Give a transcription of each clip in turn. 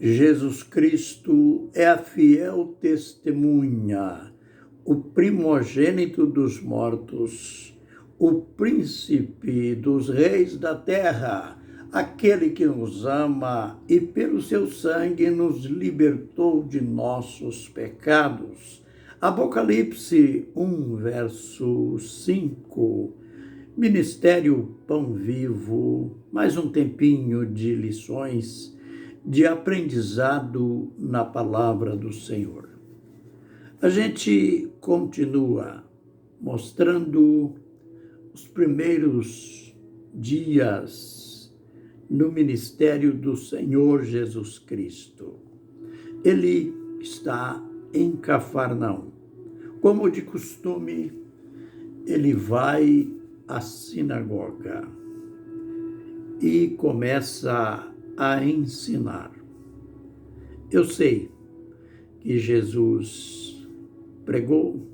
Jesus Cristo é a fiel testemunha, o primogênito dos mortos, o príncipe dos reis da terra, aquele que nos ama e pelo seu sangue nos libertou de nossos pecados. Apocalipse 1, verso 5. Ministério Pão Vivo, mais um tempinho de lições, de aprendizado na palavra do Senhor. A gente continua mostrando os primeiros dias no ministério do Senhor Jesus Cristo. Ele está em Cafarnaum. Como de costume, ele vai à sinagoga e começa a ensinar. Eu sei que Jesus pregou,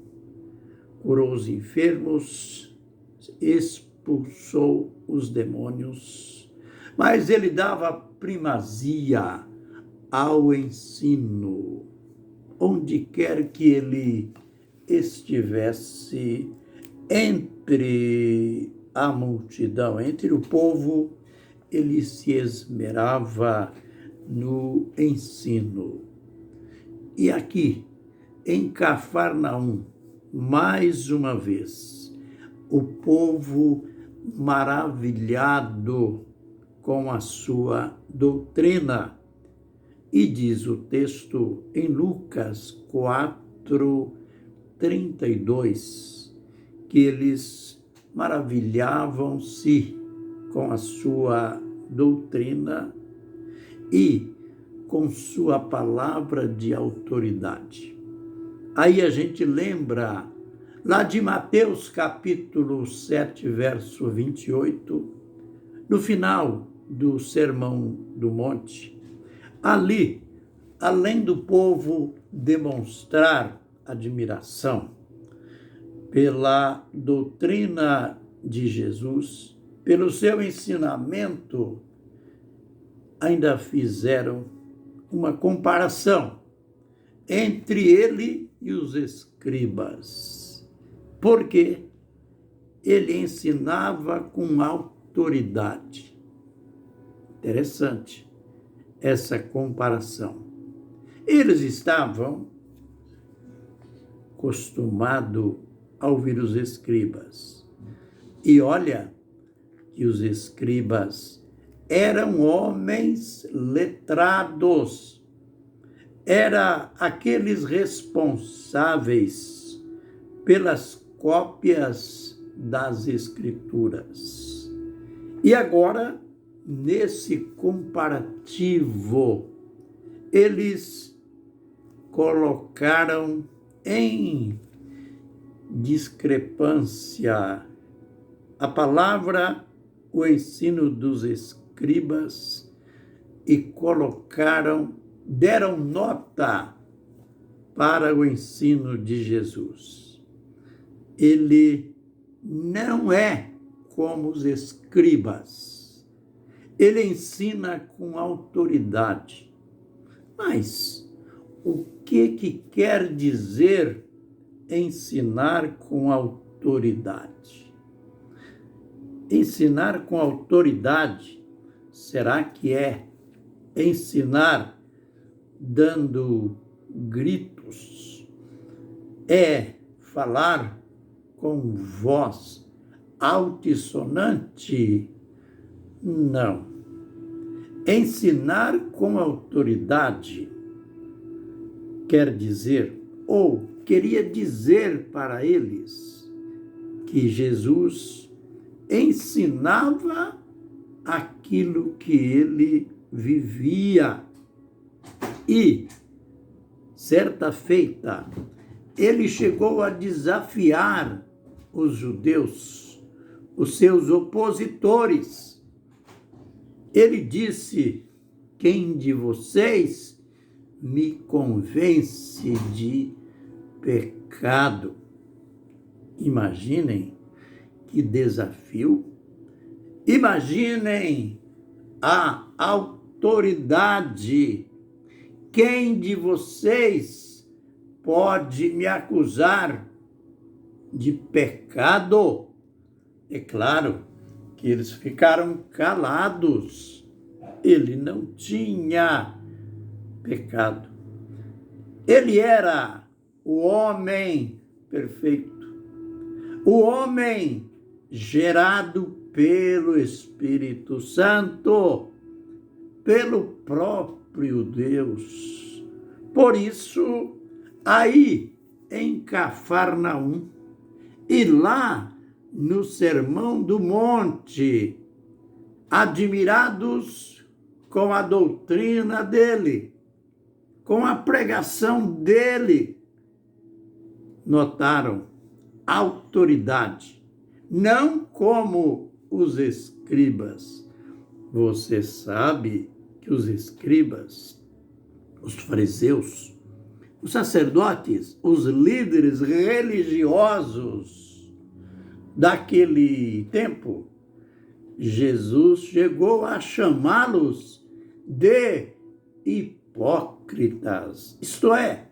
curou os enfermos, expulsou os demônios, mas ele dava primazia ao ensino, onde quer que ele estivesse, entre a multidão, entre o povo, ele se esmerava no ensino. E aqui, em Cafarnaum, mais uma vez, o povo maravilhado com a sua doutrina. E diz o texto em Lucas 4:32, que eles maravilhavam-se com a sua doutrina e com sua palavra de autoridade. Aí a gente lembra lá de Mateus capítulo 7, verso 28, no final do Sermão do Monte. Ali, além do povo demonstrar admiração pela doutrina de Jesus, pelo seu ensinamento, ainda fizeram uma comparação entre ele e os escribas, porque ele ensinava com autoridade. Interessante essa comparação. Eles estavam acostumados a ouvir os escribas. E olha que os escribas eram homens letrados, eram aqueles responsáveis pelas cópias das escrituras. E agora, nesse comparativo, eles colocaram em discrepância a palavra, o ensino dos escribas e deram nota para o ensino de Jesus. Ele não é como os escribas. Ele ensina com autoridade. Mas o que quer dizer ensinar com autoridade? Ensinar com autoridade, será que é ensinar dando gritos? É falar com voz altissonante? Não. Ensinar com autoridade quer dizer, ou queria dizer para eles, que Jesus ensinava aquilo que ele vivia. E, certa feita, ele chegou a desafiar os judeus, os seus opositores. Ele disse: quem de vocês me convence de pecado? Imaginem que desafio. Imaginem a autoridade quem de vocês pode me acusar de pecado? É claro que eles ficaram calados. Ele não tinha pecado. Ele era o homem perfeito, o homem gerado pelo Espírito Santo, pelo próprio Deus. Por isso, aí em Cafarnaum e lá no Sermão do Monte, admirados com a doutrina dele, com a pregação dele, notaram autoridade, não como os escribas. Você sabe que os escribas, os fariseus, os sacerdotes, os líderes religiosos daquele tempo, Jesus chegou a chamá-los de hipócritas, isto é,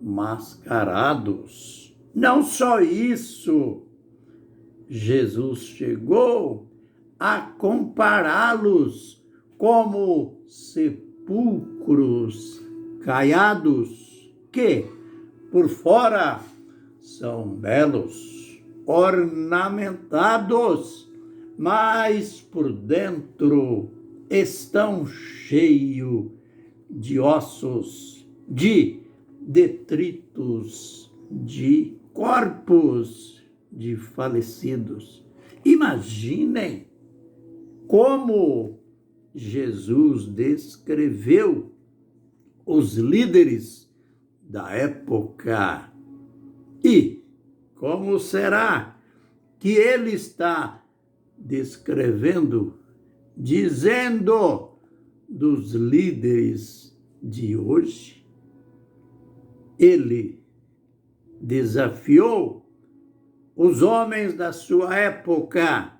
mascarados. Não só isso, Jesus chegou a compará-los como sepulcros caiados, que por fora são belos, ornamentados, mas por dentro estão cheios de ossos, de detritos, de corpos de falecidos. Imaginem como Jesus descreveu os líderes da época. E como será que ele está descrevendo, dizendo dos líderes de hoje? Ele desafiou os homens da sua época.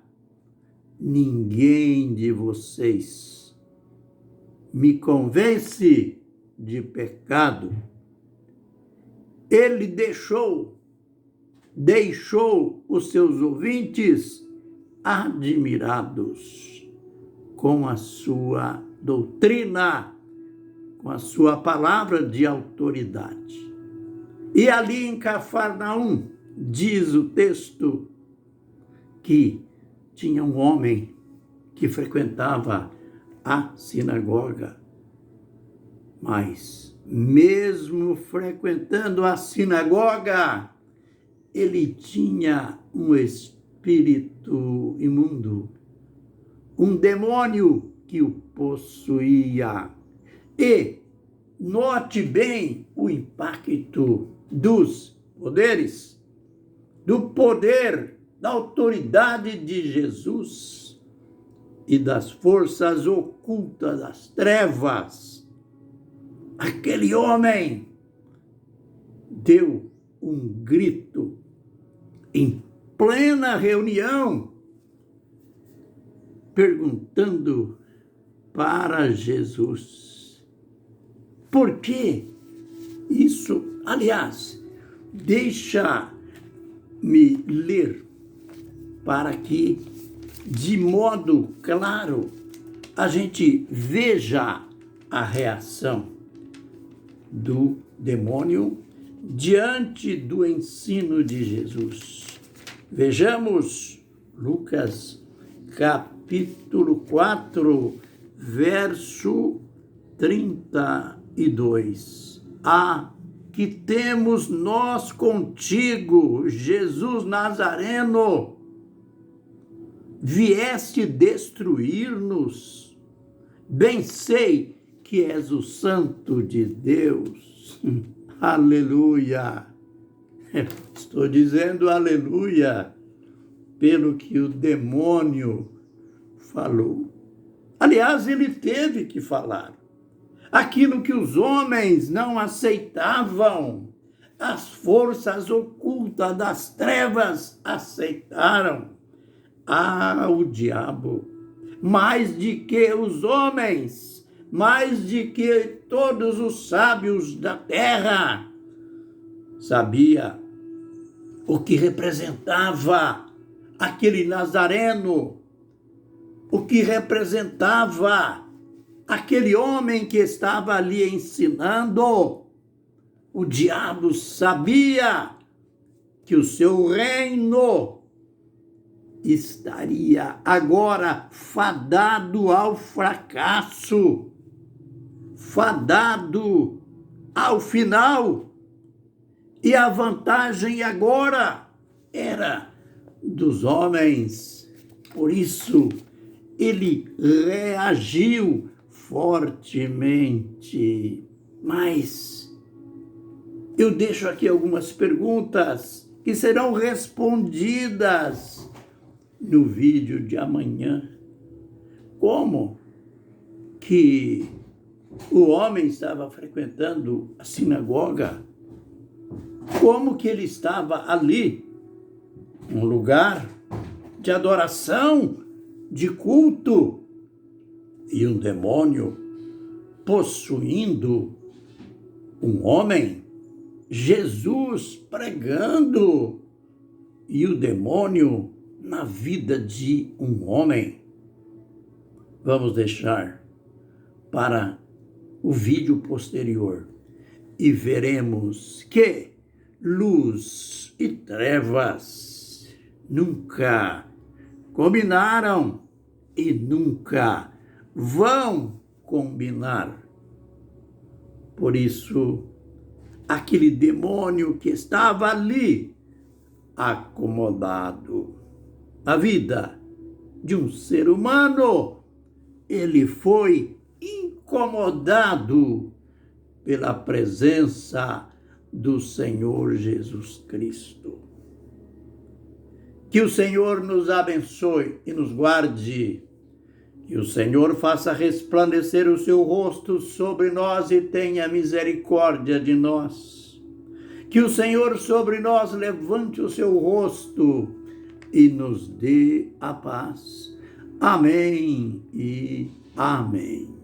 Ninguém de vocês me convence de pecado. Ele deixou os seus ouvintes admirados com a sua doutrina, com a sua palavra de autoridade. E ali em Cafarnaum, diz o texto, que tinha um homem que frequentava a sinagoga, mas mesmo frequentando a sinagoga, ele tinha um espírito imundo, um demônio que o possuía. E note bem o impacto dos poderes, do poder, da autoridade de Jesus e das forças ocultas das trevas. Aquele homem deu um grito em plena reunião, perguntando para Jesus: por que isso? Aliás, deixa-me ler para que, de modo claro, a gente veja a reação do demônio diante do ensino de Jesus. Vejamos Lucas, capítulo 4, verso 32. Que temos nós contigo, Jesus Nazareno? Vieste destruir-nos? Bem sei que és o Santo de Deus. Aleluia! Estou dizendo aleluia pelo que o demônio falou. Aliás, ele teve que falar. Aquilo que os homens não aceitavam, as forças ocultas das trevas aceitaram. O diabo, mais de que os homens, mais de que todos os sábios da terra. Sabia o que representava aquele Nazareno, o que representava aquele homem que estava ali ensinando. O diabo sabia que o seu reino estaria agora fadado ao fracasso, fadado ao final. E a vantagem agora era dos homens. Por isso, ele reagiu fortemente. Mas eu deixo aqui algumas perguntas que serão respondidas no vídeo de amanhã. Como que o homem estava frequentando a sinagoga? Como que ele estava ali, um lugar de adoração, de culto, e um demônio possuindo um homem, Jesus pregando, e o demônio na vida de um homem. Vamos deixar para o vídeo posterior e veremos que luz e trevas nunca combinaram e nunca vão combinar. Por isso, aquele demônio que estava ali, acomodado na vida de um ser humano, ele foi incomodado pela presença do Senhor Jesus Cristo. Que o Senhor nos abençoe e nos guarde. Que o Senhor faça resplandecer o seu rosto sobre nós e tenha misericórdia de nós. Que o Senhor sobre nós levante o seu rosto e nos dê a paz. Amém e amém.